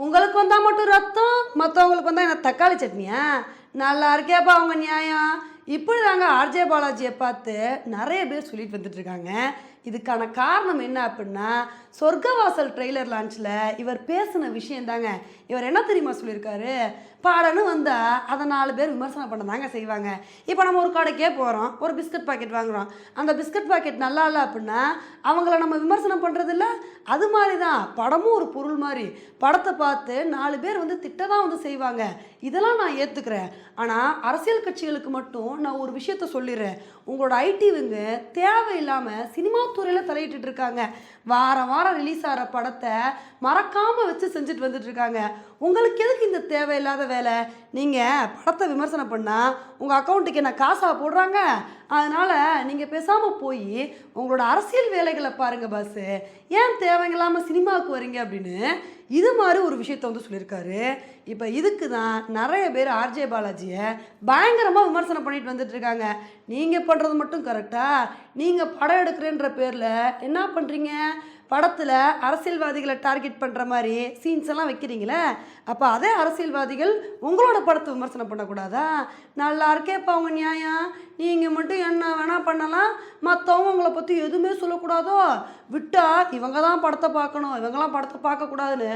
உங்களுக்கு வந்தா மட்டும் ரத்தம், மற்றவங்களுக்கு வந்தா என்ன தக்காளி சட்னியா? நல்லா இருக்கேப்பா அவங்க நியாயம். இப்படி தாங்க ஆர்ஜே பாலாஜியை பார்த்து நிறைய பேர் சொல்லிட்டு வந்துட்டு இருக்காங்க. இதுக்கான காரணம் என்ன அப்படின்னா, சொர்க்கவாசல் ட்ரெய்லர் லான்ச்சில் இவர் பேசின விஷயம் தாங்க. இவர் என்ன தெரியுமா சொல்லியிருக்காரு? பாடன்னு வந்தால் அதை 4 பேர் விமர்சனம் பண்ண தாங்க செய்வாங்க. இப்போ நம்ம ஒரு கடைக்கே போகிறோம், ஒரு பிஸ்கட் பாக்கெட் வாங்குகிறோம். அந்த பிஸ்கட் பாக்கெட் நல்லா இல்லை அப்படின்னா அவங்கள நம்ம விமர்சனம் பண்ணுறது இல்லை. அது மாதிரி தான் படமும் ஒரு பொருள் மாதிரி. படத்தை பார்த்து 4 பேர் வந்து திட்ட தான் வந்து செய்வாங்க. இதெல்லாம் நான் ஏற்றுக்கிறேன். ஆனால் அரசியல் கட்சிகளுக்கு மட்டும் நான் ஒரு விஷயத்த சொல்லிடுறேன். உங்களோட ஐடிவிங்க தேவையில்லாமல் சினிமா துறையில் தலையிட்டு இருக்காங்க. வாரம் வாரம் ரிலீஸ் ஆகிற படத்தை மறக்காமல் வச்சு செஞ்சுட்டு வந்துட்டு இருக்காங்க. உங்களுக்கு எதுக்கு இந்த தேவையில்லாத வேலை? நீங்கள் படத்தை விமர்சனம் பண்ணால் உங்கள் அக்கௌண்ட்டுக்கு என்ன காசாக போடுறாங்க? அதனால் நீங்கள் பேசாமல் போய் உங்களோட அரசியல் வேலைகளை பாருங்கள் பாஸு. ஏன் தேவையில்லாமல் சினிமாவுக்கு வரீங்க அப்படின்னு இது மாதிரி ஒரு விஷயத்த வந்து சொல்லியிருக்காரு. இப்போ இதுக்கு தான் நிறைய பேர் ஆர்ஜே பாலாஜியை பயங்கரமாக விமர்சனம் பண்ணிட்டு வந்துட்டு இருக்காங்க. நீங்கள் பண்ணுறது மட்டும் கரெக்டா? நீங்கள் படம் எடுக்கிறேன்ற பேரில் என்ன பண்ணுறீங்க? படத்தில் அரசியல்வாதிகளை டார்கெட் பண்ணுற மாதிரி சீன்ஸ் எல்லாம் வைக்கிறீங்களே, அப்போ அதே அரசியல்வாதிகள் உங்களோட படத்தை விமர்சனம் பண்ணக்கூடாதா? நல்லா இருக்கேப்பா அவங்க நியாயம். நீங்கள் மட்டும் என்ன வேணால் பண்ணலாம், மற்றவங்க உங்களை பற்றி எதுவுமே சொல்லக்கூடாதோ? விட்டால் இவங்க தான் படத்தை பார்க்கணும், இவங்கெல்லாம் படத்தை பார்க்கக்கூடாதுன்னு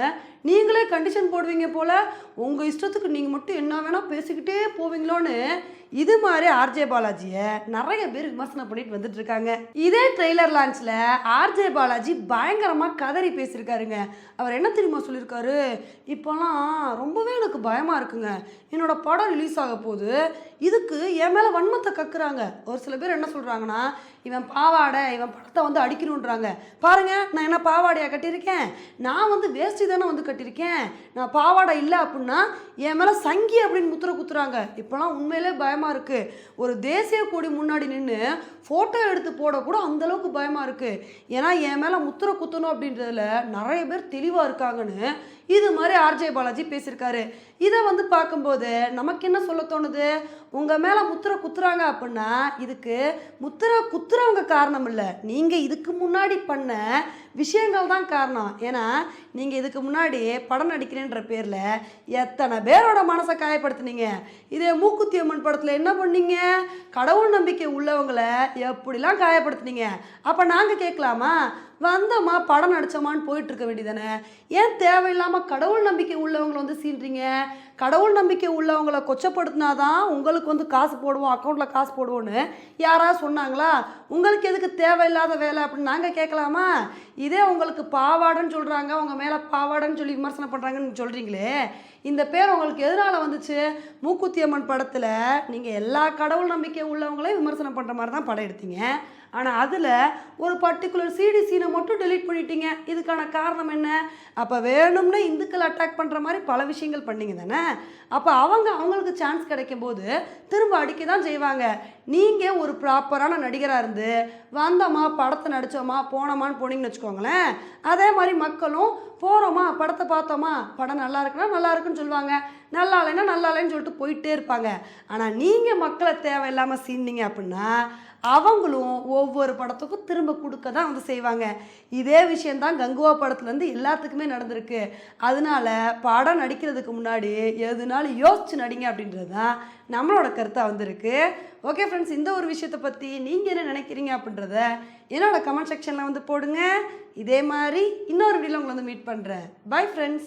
நீங்களே கண்டிஷன் போடுவீங்க போல். உங்கள் இஷ்டத்துக்கு நீங்கள் மட்டும் என்ன வேணால் பேசிக்கிட்டே போவீங்களோன்னு இது மாதிரி ஆர்ஜே பாலாஜியை நிறைய பேர் விமர்சனம் பண்ணிட்டு வந்துட்டு இருக்காங்க. இதே ட்ரெய்லர் லான்ச்சில் ஆர்ஜே பாலாஜி பயங்கரமாக கதறி பேசியிருக்காருங்க. அவர் என்ன தெரியுமா சொல்லியிருக்காரு? இப்போலாம் ரொம்பவே எனக்கு பயமாக இருக்குங்க. என்னோட படம் ரிலீஸ் ஆக போகுது, இதுக்கு என் மேலே வன்மத்தை கக்குறாங்க. ஒரு சில பேர் என்ன சொல்கிறாங்கன்னா, இவன் பாவாடை, இவன் படத்தை வந்து அடிக்கணுன்றாங்க. பாருங்கள், நான் என்ன பாவாடையாக கட்டியிருக்கேன்? நான் வந்து வேஷ்டி தானே வந்து கட்டியிருக்கேன். நான் பாவாடை இல்லை அப்படின்னா என் மேலே சங்கி அப்படின்னு முத்திர குத்துறாங்க. இப்போலாம் உண்மையிலே பயமாக இருக்குது. ஒரு தேசிய கொடி முன்னாடி நின்று ஃபோட்டோ எடுத்து போட கூட அந்தளவுக்கு பயமாக இருக்குது. ஏன்னா என் மேலே முத்திர குத்தணும் அப்படின்றதுல நிறைய பேர் தெளிவாக இருக்காங்கன்னு இது மாதிரி ஆர்ஜே பாலாஜி பேசியிருக்காரு. இதை வந்து பார்க்கும்போது நமக்கு என்ன சொல்ல தோணுது? உங்கள் மேலே முத்திர குத்துறாங்க அப்படின்னா இதுக்கு முத்திர குத்துறவங்க காரணம் இல்லை, நீங்கள் இதுக்கு முன்னாடி பண்ண விஷயங்கள் தான் காரணம். ஏன்னா நீங்கள் இதுக்கு முன்னாடி படம் நடிக்கிறேன்ற பேரில் எத்தனை பேரோட மனசை காயப்படுத்துனீங்க. இதே மூக்குத்தி அம்மன் படத்தில் என்ன பண்ணீங்க? கடவுள் நம்பிக்கை உள்ளவங்களை எப்படிலாம் காயப்படுத்துனீங்க. அப்போ நாங்கள் கேட்கலாமா? வந்தோமா படம் நடித்தோமான்னு போயிட்டுருக்க வேண்டியதானே? ஏன் தேவையில்லாமல் கடவுள் நம்பிக்கை உள்ளவங்களை வந்து சீன்றீங்க? கடவுள் நம்பிக்கை உள்ளவங்களை கொச்சப்படுத்தினாதான் உங்களுக்கு வந்து காசு போடுவோம், அக்கௌண்ட்டில் காசு போடுவோன்னு யாராவது சொன்னாங்களா? உங்களுக்கு எதுக்கு தேவையில்லாத வேலை அப்படின்னு நாங்கள் கேட்கலாமா? இதே உங்களுக்கு பாவாடைன்னு சொல்கிறாங்க, உங்கள் மேலே பாவாடைன்னு சொல்லி விமர்சனம் பண்ணுறாங்கன்னு சொல்கிறீங்களே, இந்த பேர் உங்களுக்கு எதனால் வந்துச்சு? மூக்குத்தி அம்மன் படத்தில் நீங்கள் எல்லா கடவுள் நம்பிக்கை உள்ளவங்களையும் விமர்சனம் பண்ணுற மாதிரி தான் படம் எடுத்தீங்க. ஆனால் அதில் ஒரு பர்டிகுலர் சிடி சீனை மட்டும் டெலீட் பண்ணிட்டீங்க. இதுக்கான காரணம் என்ன? அப்போ வேணும்னு இந்துக்கள் அட்டாக் பண்ணுற மாதிரி பல விஷயங்கள் பண்ணிங்க தானே? அப்போ அவங்களுக்கு சான்ஸ் கிடைக்கும் போது திரும்ப அடிக்க தான் செய்வாங்க. நீங்கள் ஒரு ப்ராப்பரான நடிகராக இருந்து வந்தோமா படத்தை நடித்தோமா போனோமான்னு போனீங்கன்னு வச்சுக்கோங்களேன், அதே மாதிரி மக்களும் போகிறோமா படத்தை பார்த்தோமா படம் நல்லா இருக்குன்னா நல்லா இருக்குன்னு சொல்லுவாங்க, நல்லா இல்லைன்னா நல்லா இல்லைன்னு சொல்லிட்டு போயிட்டே இருப்பாங்க. ஆனால் நீங்கள் மக்களை தேவையில்லாமல் சீனிங்க அப்படின்னா அவங்களும் ஒவ்வொரு படத்துக்கும் திரும்ப கொடுக்க தான் வந்து செய்வாங்க. இதே விஷயந்தான் கங்குவா படத்துலேருந்து எல்லாத்துக்குமே நடந்திருக்கு. அதனால படம் நடிக்கிறதுக்கு முன்னாடி எதுனாலும் யோசிச்சு நடிங்க அப்படின்றது தான் நம்மளோட கருத்தாக வந்திருக்கு. ஓகே ஃப்ரெண்ட்ஸ், இந்த ஒரு விஷயத்தை பற்றி நீங்கள் என்ன நினைக்கிறீங்க அப்படின்றத என்னோட கமெண்ட் செக்ஷனில் வந்து போடுங்க. இதே மாதிரி இன்னொரு வீடியோவில் உங்களை வந்து மீட் பண்ணுறேன். Bye friends.